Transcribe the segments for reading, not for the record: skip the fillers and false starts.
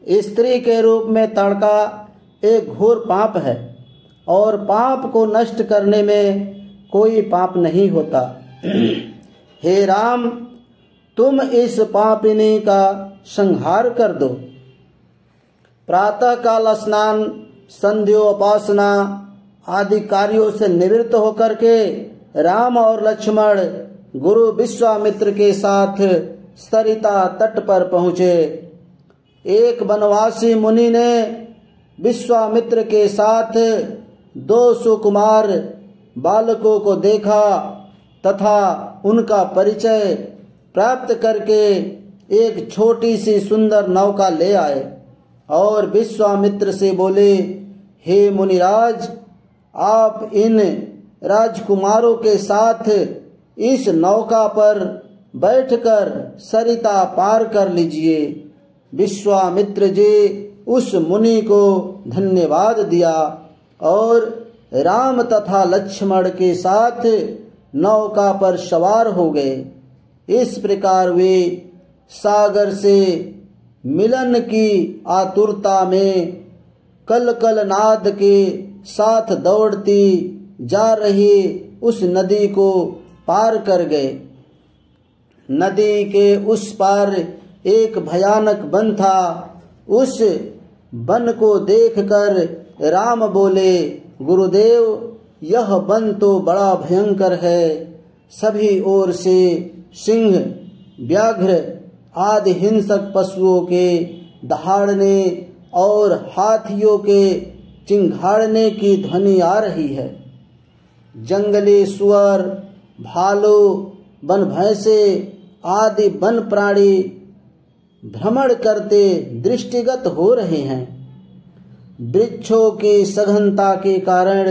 स्त्री के रूप में ताड़का एक घोर पाप है और पाप को नष्ट करने में कोई पाप नहीं होता। हे राम, तुम इस पापिनी का संहार कर दो। प्रातः काल स्नान, संध्योपासना आदि कार्यों से निवृत्त होकर के राम और लक्ष्मण गुरु विश्वामित्र के साथ सरिता तट पर पहुँचे। एक वनवासी मुनि ने विश्वामित्र के साथ 2 सुकुमार बालकों को देखा तथा उनका परिचय प्राप्त करके एक छोटी सी सुंदर नौका ले आए और विश्वामित्र से बोले, हे मुनिराज, आप इन राजकुमारों के साथ इस नौका पर बैठकर सरिता पार कर लीजिए। विश्वामित्र जी उस मुनि को धन्यवाद दिया और राम तथा लक्ष्मण के साथ नौका पर सवार हो गए। इस प्रकार वे सागर से मिलन की आतुरता में कल कल नाद के साथ दौड़ती जा रही उस नदी को पार कर गए। नदी के उस पार एक भयानक वन था। उस वन को देखकर राम बोले, गुरुदेव, यह वन तो बड़ा भयंकर है। सभी ओर से सिंह, व्याघ्र आदि हिंसक पशुओं के दहाड़ने और हाथियों के चिंघाड़ने की ध्वनि आ रही है। जंगली सुअर, भालू, वन भैंसे आदि वन प्राणी भ्रमण करते दृष्टिगत हो रहे हैं। वृक्षों की सघनता के कारण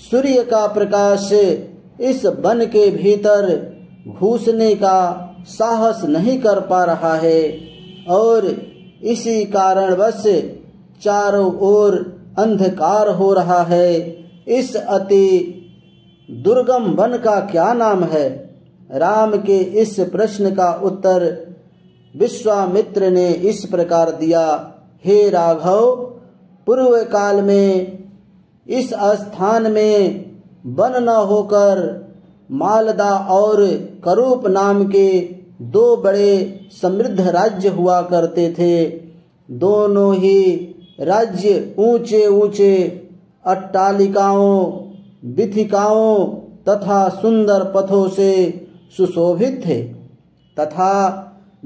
सूर्य का प्रकाश इस वन के भीतर घुसने का साहस नहीं कर पा रहा है और इसी कारणवश चारों ओर अंधकार हो रहा है। इस अति दुर्गम वन का क्या नाम है? राम के इस प्रश्न का उत्तर विश्वामित्र ने इस प्रकार दिया, हे राघव, पूर्व काल में इस स्थान में वन न होकर मालदा और करूप नाम के 2 बड़े समृद्ध राज्य हुआ करते थे। दोनों ही राज्य ऊंचे ऊंचे अट्टालिकाओं, वीथिकाओं तथा सुंदर पथों से सुशोभित थे तथा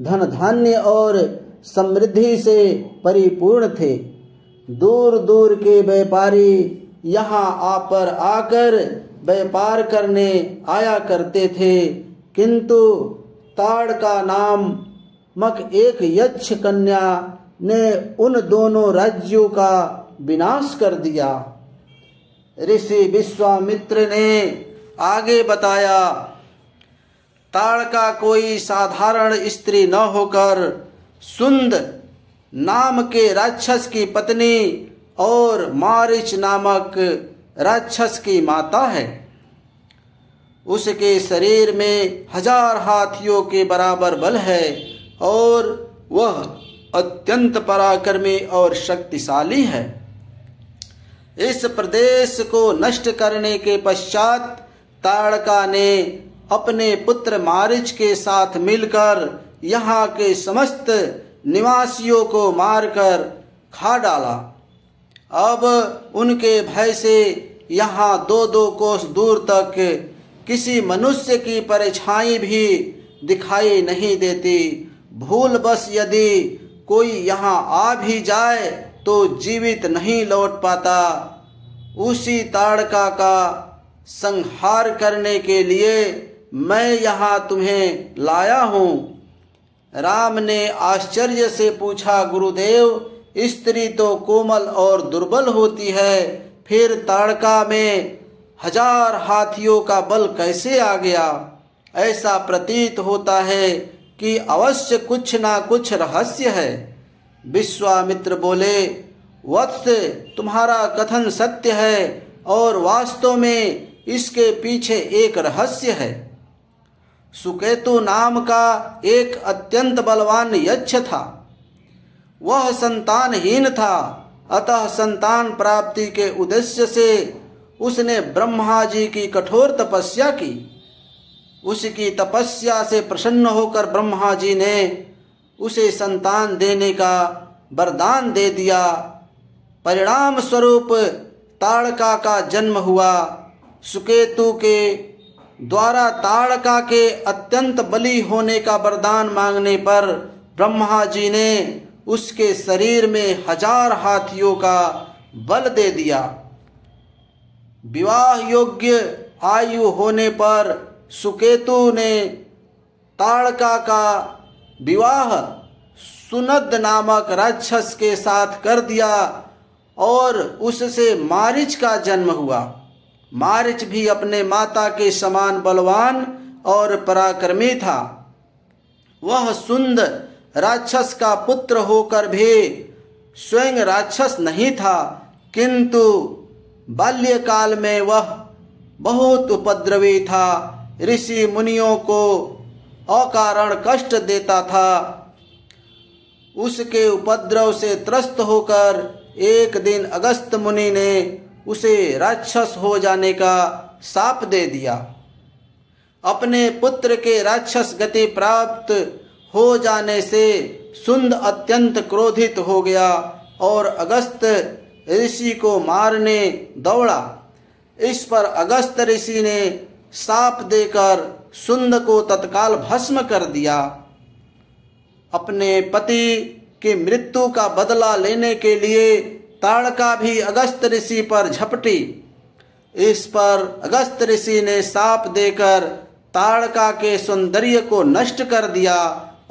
धन धान्य और समृद्धि से परिपूर्ण थे। दूर दूर के व्यापारी यहाँ पर आकर व्यापार करने आया करते थे, किंतु ताड़का नामक एक यक्ष कन्या ने उन दोनों राज्यों का विनाश कर दिया। ऋषि विश्वामित्र ने आगे बताया, ताड़का कोई साधारण स्त्री न होकर सुंद नाम के राक्षस की पत्नी और मारीच नामक राक्षस की माता है। उसके शरीर में 1000 हाथियों के बराबर बल है और वह अत्यंत पराक्रमी और शक्तिशाली है। इस प्रदेश को नष्ट करने के पश्चात ताड़का ने अपने पुत्र मारीच के साथ मिलकर यहाँ के समस्त निवासियों को मारकर खा डाला। अब उनके भय से यहाँ 2-2 कोस दूर तक किसी मनुष्य की परछाई भी दिखाई नहीं देती। भूल बस यदि कोई यहाँ आ भी जाए तो जीवित नहीं लौट पाता। उसी ताड़का का संहार करने के लिए मैं यहाँ तुम्हें लाया हूँ। राम ने आश्चर्य से पूछा, गुरुदेव, स्त्री तो कोमल और दुर्बल होती है, फिर ताड़का में 1000 हाथियों का बल कैसे आ गया? ऐसा प्रतीत होता है कि अवश्य कुछ ना कुछ रहस्य है। विश्वामित्र बोले, वत्स, तुम्हारा कथन सत्य है और वास्तव में इसके पीछे एक रहस्य है। सुकेतु नाम का एक अत्यंत बलवान यक्ष था। वह संतानहीन था, अतः संतान प्राप्ति के उद्देश्य से उसने ब्रह्मा जी की कठोर तपस्या की। उसकी तपस्या से प्रसन्न होकर ब्रह्मा जी ने उसे संतान देने का वरदान दे दिया। परिणाम स्वरूप ताड़का का जन्म हुआ। सुकेतु के द्वारा ताड़का के अत्यंत बली होने का वरदान मांगने पर ब्रह्मा जी ने उसके शरीर में 1000 हाथियों का बल दे दिया। विवाह योग्य आयु होने पर सुकेतु ने ताड़का का विवाह सुनद नामक राक्षस के साथ कर दिया और उससे मारीच का जन्म हुआ। मारीच भी अपने माता के समान बलवान और पराक्रमी था। वह सुंद राक्षस का पुत्र होकर भी स्वयं राक्षस नहीं था, किंतु बाल्यकाल में वह बहुत उपद्रवी था। ऋषि मुनियों को अकारण कष्ट देता था। उसके उपद्रव से त्रस्त होकर एक दिन अगस्त मुनि ने उसे राक्षस हो जाने का शाप दे दिया। अपने पुत्र के राक्षस गति प्राप्त हो जाने से सुंद अत्यंत क्रोधित हो गया और अगस्त ऋषि को मारने दौड़ा। इस पर अगस्त ऋषि ने शाप देकर सुंद को तत्काल भस्म कर दिया। अपने पति की मृत्यु का बदला लेने के लिए ताड़का भी अगस्त ऋषि पर झपटी। इस पर अगस्त ऋषि ने शाप देकर ताड़का के सौंदर्य को नष्ट कर दिया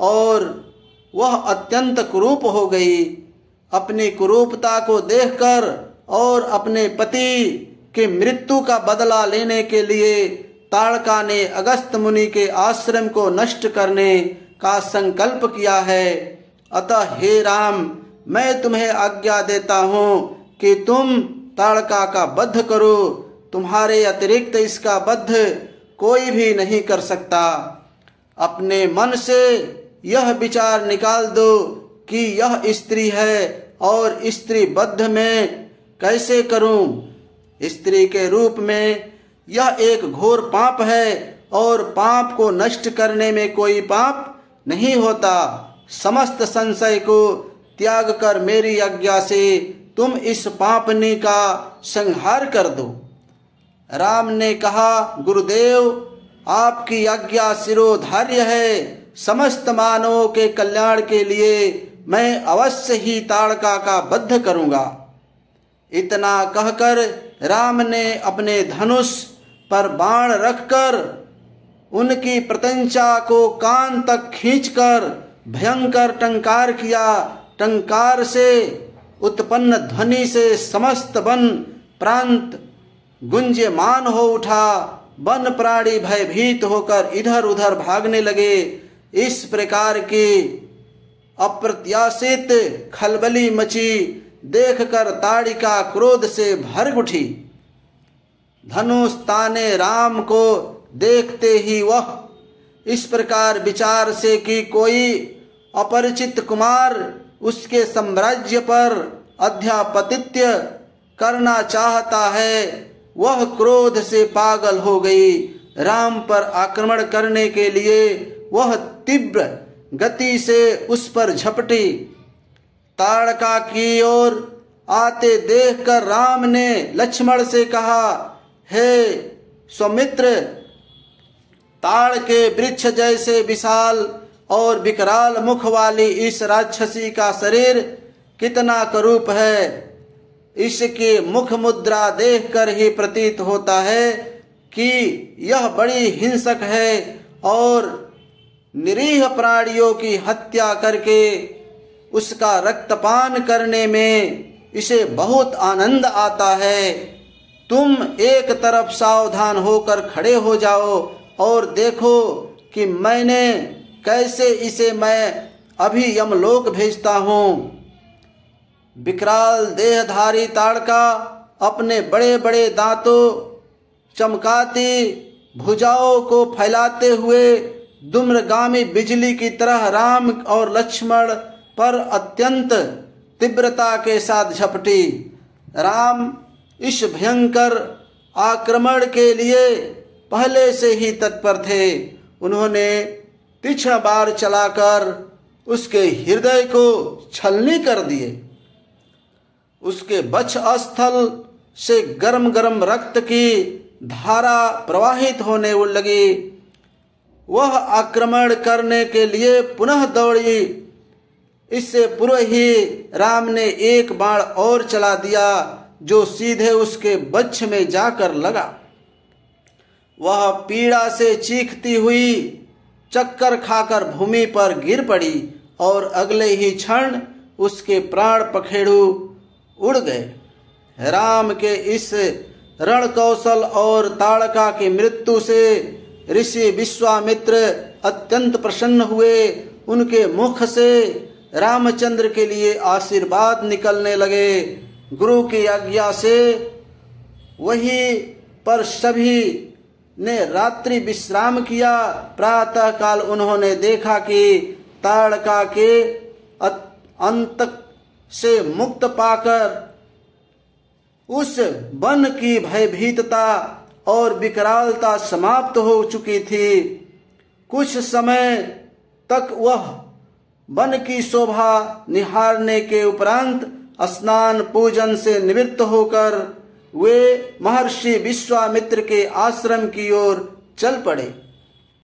और वह अत्यंत कुरूप हो गई। अपनी कुरूपता को देखकर और अपने पति की मृत्यु का बदला लेने के लिए ताड़का ने अगस्त मुनि के आश्रम को नष्ट करने का संकल्प किया है। अतः हे राम, मैं तुम्हें आज्ञा देता हूँ कि तुम ताड़का का वध करो। तुम्हारे अतिरिक्त इसका वध कोई भी नहीं कर सकता। अपने मन से यह विचार निकाल दो कि यह स्त्री है और स्त्री वध में कैसे करूं। स्त्री के रूप में यह एक घोर पाप है और पाप को नष्ट करने में कोई पाप नहीं होता। समस्त संशय को त्याग कर मेरी आज्ञा से तुम इस पापनी का संहार कर दो। राम ने कहा, गुरुदेव, आपकी आज्ञा शिरोधार्य है। समस्त मानवों के कल्याण के लिए मैं अवश्य ही ताड़का का वध करूंगा। इतना कहकर राम ने अपने धनुष पर बाण रखकर उनकी प्रत्यंचा को कान तक खींचकर भयंकर टंकार किया। टंकार से उत्पन्न ध्वनि से समस्त वन प्रांत गुंजयमान हो उठा। वन प्राणी भयभीत होकर इधर उधर भागने लगे। इस प्रकार की अप्रत्याशित खलबली मची देखकर ताड़िका क्रोध से भर उठी। धनुष ताने राम को देखते ही वह इस प्रकार विचार से कि कोई अपरिचित कुमार उसके साम्राज्य पर अध्यापतित्य करना चाहता है, वह क्रोध से पागल हो गई। राम पर आक्रमण करने के लिए वह तीव्र गति से उस पर झपटी। ताड़का की ओर आते देखकर राम ने लक्ष्मण से कहा, हे सौमित्र, ताड़ के वृक्ष जैसे विशाल और विकराल मुख वाली इस राक्षसी का शरीर कितना करूप है। इसकी मुख मुद्रा देखकर ही प्रतीत होता है कि यह बड़ी हिंसक है और निरीह प्राणियों की हत्या करके उसका रक्तपान करने में इसे बहुत आनंद आता है। तुम एक तरफ सावधान होकर खड़े हो जाओ और देखो कि मैंने कैसे इसे मैं अभी यमलोक भेजता हूँ। विकराल देहधारी ताड़का अपने बड़े बड़े दांतों चमकाती भुजाओं को फैलाते हुए धूम्रगामी बिजली की तरह राम और लक्ष्मण पर अत्यंत तीव्रता के साथ झपटी। राम इस भयंकर आक्रमण के लिए पहले से ही तत्पर थे। उन्होंने तीक्ष्ण बाण चलाकर उसके हृदय को छलनी कर दिए। उसके वक्ष स्थल से गरम गरम रक्त की धारा प्रवाहित होने लगी। वह आक्रमण करने के लिए पुनः दौड़ी। इससे पूर्व ही राम ने एक बाण और चला दिया जो सीधे उसके वक्ष में जाकर लगा। वह पीड़ा से चीखती हुई चक्कर खाकर भूमि पर गिर पड़ी और अगले ही क्षण उसके प्राण पखेरु उड़ गए। राम के इस रण कौशल और ताड़का की मृत्यु से ऋषि विश्वामित्र अत्यंत प्रसन्न हुए। उनके मुख से रामचंद्र के लिए आशीर्वाद निकलने लगे। गुरु की आज्ञा से वहीं पर सभी ने रात्रि विश्राम किया। प्रातः काल उन्होंने देखा कि ताड़का के अंत से मुक्त पाकर उस वन की भयभीतता और विकरालता समाप्त हो चुकी थी। कुछ समय तक वह वन की शोभा निहारने के उपरांत स्नान पूजन से निवृत्त होकर वे महर्षि विश्वामित्र के आश्रम की ओर चल पड़े।